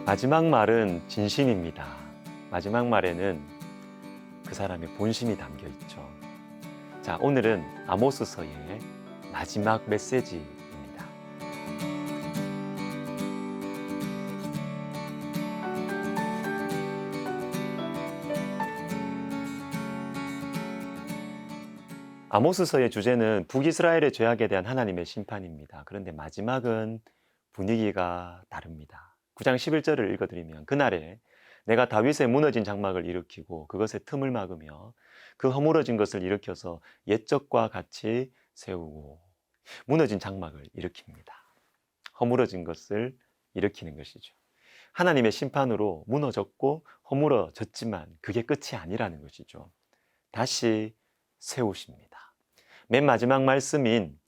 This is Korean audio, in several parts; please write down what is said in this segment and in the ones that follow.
마지막 말은 진심입니다. 마지막 말에는 그 사람의 본심이 담겨 있죠. 자, 오늘은 아모스서의 마지막 메시지입니다. 아모스서의 주제는 북이스라엘의 죄악에 대한 하나님의 심판입니다. 그런데 마지막은 분위기가 다릅니다. 9장 11절을 읽어드리면 그날에 내가 다윗의 무너진 장막을 일으키고 그것의 틈을 막으며 그 허물어진 것을 일으켜서 옛적과 같이 세우고, 무너진 장막을 일으킵니다. 허물어진 것을 일으키는 것이죠. 하나님의 심판으로 무너졌고 허물어졌지만 그게 끝이 아니라는 것이죠. 다시 세우십니다. 맨 마지막 말씀인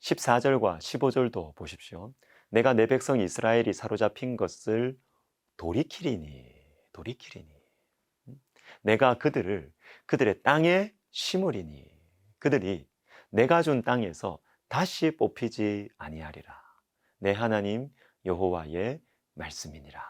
14절과 15절도 보십시오. 내가 내 백성 이스라엘이 사로잡힌 것을 돌이키리니 내가 그들의 땅에 심으리니 그들이 내가 준 땅에서 다시 뽑히지 아니하리라. 내 하나님 여호와의 말씀이니라.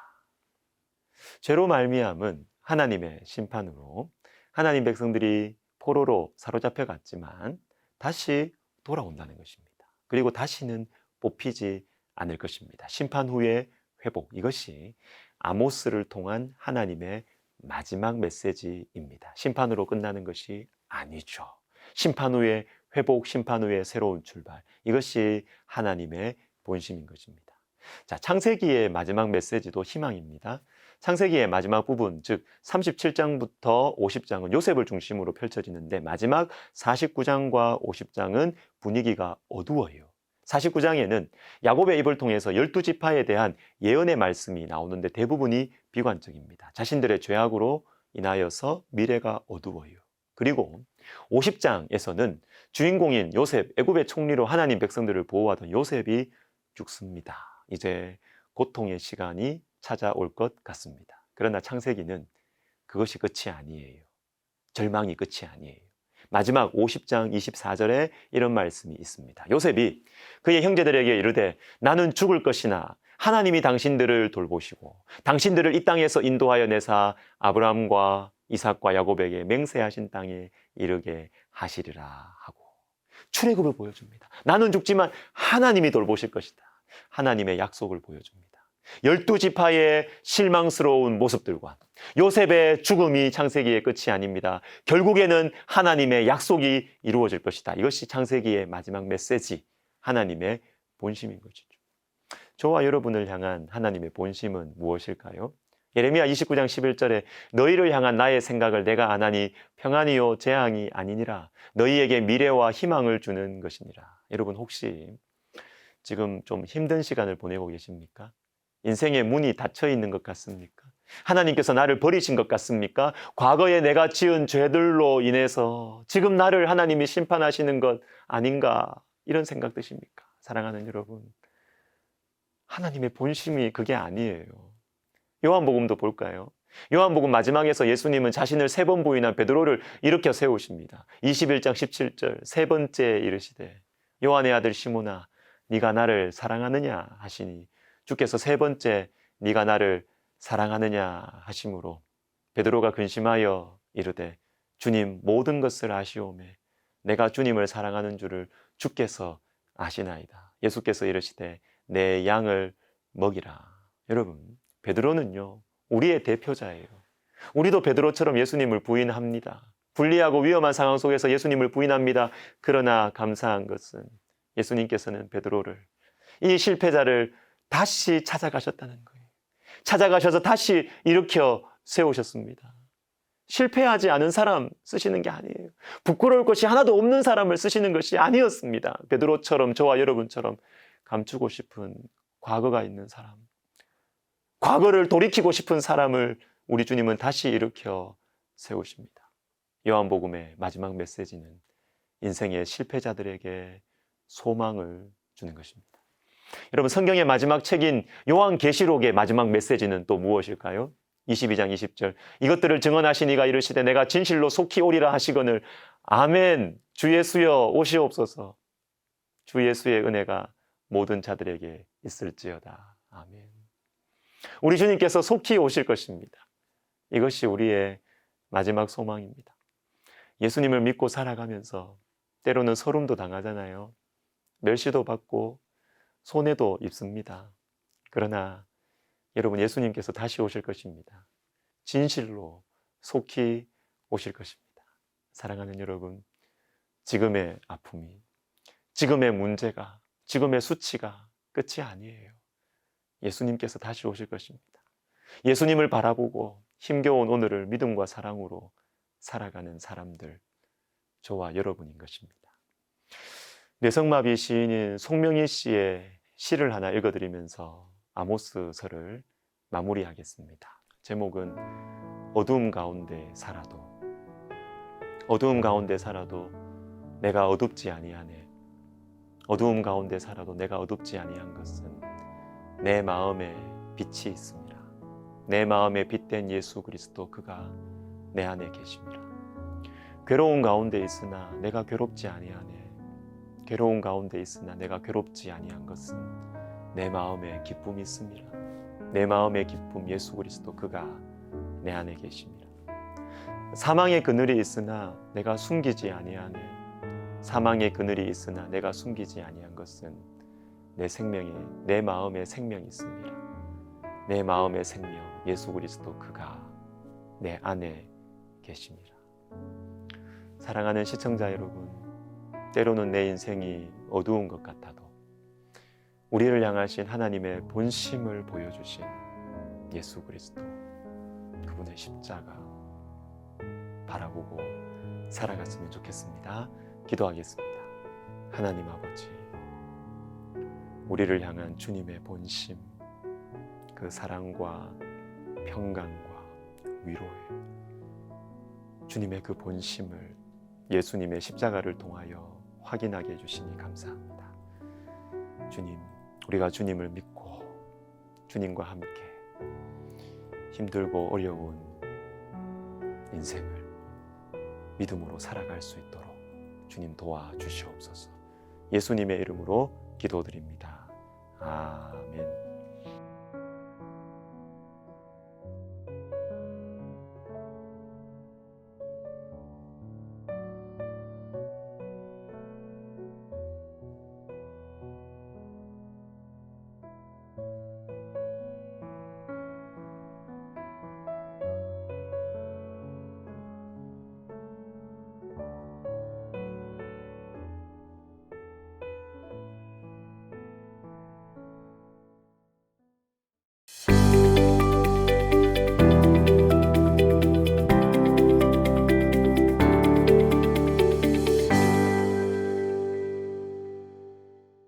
죄로 말미암은 하나님의 심판으로 하나님 백성들이 포로로 사로잡혀 갔지만 다시 돌아온다는 것입니다. 그리고 다시는 뽑히지 않을 것입니다. 심판 후의 회복, 이것이 아모스를 통한 하나님의 마지막 메시지입니다. 심판으로 끝나는 것이 아니죠. 심판 후의 회복, 심판 후의 새로운 출발, 이것이 하나님의 본심인 것입니다. 자, 창세기의 마지막 메시지도 희망입니다. 창세기의 마지막 부분, 즉 37장부터 50장은 요셉을 중심으로 펼쳐지는데 마지막 49장과 50장은 분위기가 어두워요. 49장에는 야곱의 입을 통해서 12지파에 대한 예언의 말씀이 나오는데 대부분이 비관적입니다. 자신들의 죄악으로 인하여서 미래가 어두워요. 그리고 50장에서는 주인공인 요셉, 애굽의 총리로 하나님 백성들을 보호하던 요셉이 죽습니다. 이제 고통의 시간이 찾아올 것 같습니다. 그러나 창세기는 그것이 끝이 아니에요. 절망이 끝이 아니에요. 마지막 50장 24절에 이런 말씀이 있습니다. 요셉이 그의 형제들에게 이르되 나는 죽을 것이나 하나님이 당신들을 돌보시고 당신들을 이 땅에서 인도하여 내사 아브라함과 이삭과 야곱에게 맹세하신 땅에 이르게 하시리라 하고 출애굽을 보여줍니다. 나는 죽지만 하나님이 돌보실 것이다. 하나님의 약속을 보여줍니다. 12지파의 실망스러운 모습들과 요셉의 죽음이 창세기의 끝이 아닙니다. 결국에는 하나님의 약속이 이루어질 것이다. 이것이 창세기의 마지막 메시지, 하나님의 본심인 것이죠. 저와 여러분을 향한 하나님의 본심은 무엇일까요? 예레미야 29장 11절에 너희를 향한 나의 생각을 내가 아나니 평안이요 재앙이 아니니라. 너희에게 미래와 희망을 주는 것이니라. 여러분 혹시 지금 좀 힘든 시간을 보내고 계십니까? 인생의 문이 닫혀 있는 것 같습니까? 하나님께서 나를 버리신 것 같습니까? 과거에 내가 지은 죄들로 인해서 지금 나를 하나님이 심판하시는 것 아닌가? 이런 생각 드십니까? 사랑하는 여러분, 하나님의 본심이 그게 아니에요. 요한복음도 볼까요? 요한복음 마지막에서 예수님은 자신을 3번 부인한 베드로를 일으켜 세우십니다. 21장 17절 세 번째 이르시되 요한의 아들 시몬아 네가 나를 사랑하느냐 하시니 주께서 3번째 네가 나를 사랑하느냐 하심으로 베드로가 근심하여 이르되 주님 모든 것을 아시오매 내가 주님을 사랑하는 줄을 주께서 아시나이다. 예수께서 이르시되 내 양을 먹이라. 여러분, 베드로는요 우리의 대표자예요. 우리도 베드로처럼 예수님을 부인합니다. 불리하고 위험한 상황 속에서 예수님을 부인합니다. 그러나 감사한 것은 예수님께서는 베드로를, 이 실패자를 다시 찾아가셨다는 거예요. 찾아가셔서 다시 일으켜 세우셨습니다. 실패하지 않은 사람 쓰시는 게 아니에요. 부끄러울 것이 하나도 없는 사람을 쓰시는 것이 아니었습니다. 베드로처럼 저와 여러분처럼 감추고 싶은 과거가 있는 사람, 과거를 돌이키고 싶은 사람을 우리 주님은 다시 일으켜 세우십니다. 요한복음의 마지막 메시지는 인생의 실패자들에게 소망을 주는 것입니다. 여러분, 성경의 마지막 책인 요한계시록의 마지막 메시지는 또 무엇일까요? 22장 20절 이것들을 증언하신 이가 이르시되 내가 진실로 속히 오리라 하시거늘 아멘. 주 예수여 오시옵소서. 주 예수의 은혜가 모든 자들에게 있을지어다. 아멘. 우리 주님께서 속히 오실 것입니다. 이것이 우리의 마지막 소망입니다. 예수님을 믿고 살아가면서 때로는 서름도 당하잖아요. 멸시도 받고 손해도 입습니다. 그러나 여러분, 예수님께서 다시 오실 것입니다. 진실로 속히 오실 것입니다. 사랑하는 여러분, 지금의 아픔이, 지금의 문제가, 지금의 수치가 끝이 아니에요. 예수님께서 다시 오실 것입니다. 예수님을 바라보고 힘겨운 오늘을 믿음과 사랑으로 살아가는 사람들, 저와 여러분인 것입니다. 뇌성마비 시인인 송명희 씨의 시를 하나 읽어드리면서 아모스서를 마무리하겠습니다. 제목은 어두움 가운데 살아도, 어두움 가운데 살아도 내가 어둡지 아니하네. 어두움 가운데 살아도 내가 어둡지 아니한 것은 내 마음에 빛이 있습니다. 내 마음에 빛된 예수 그리스도, 그가 내 안에 계십니다. 괴로운 가운데 있으나 내가 괴롭지 아니하네. 괴로운 가운데 있으나 내가 괴롭지 아니한 것은 내 마음에 기쁨이 있습니다. 내 마음의 기쁨 예수 그리스도, 그가 내 안에 계십니다. 사망의 그늘이 있으나 내가 숨기지 아니하네. 사망의 그늘이 있으나 내가 숨기지 아니한 것은 내 생명에, 내 마음에 생명이 있습니다. 내 마음의 생명 예수 그리스도, 그가 내 안에 계십니다. 사랑하는 시청자 여러분, 때로는 내 인생이 어두운 것 같아도 우리를 향하신 하나님의 본심을 보여주신 예수 그리스도, 그분의 십자가 바라보고 살아갔으면 좋겠습니다. 기도하겠습니다. 하나님 아버지, 우리를 향한 주님의 본심, 그 사랑과 평강과 위로에 주님의 그 본심을 예수님의 십자가를 통하여 확인하게 해주시니 감사합니다. 주님, 우리가 주님을 믿고 주님과 함께 힘들고 어려운 인생을 믿음으로 살아갈 수 있도록 주님 도와주시옵소서. 예수님의 이름으로 기도드립니다. 아멘.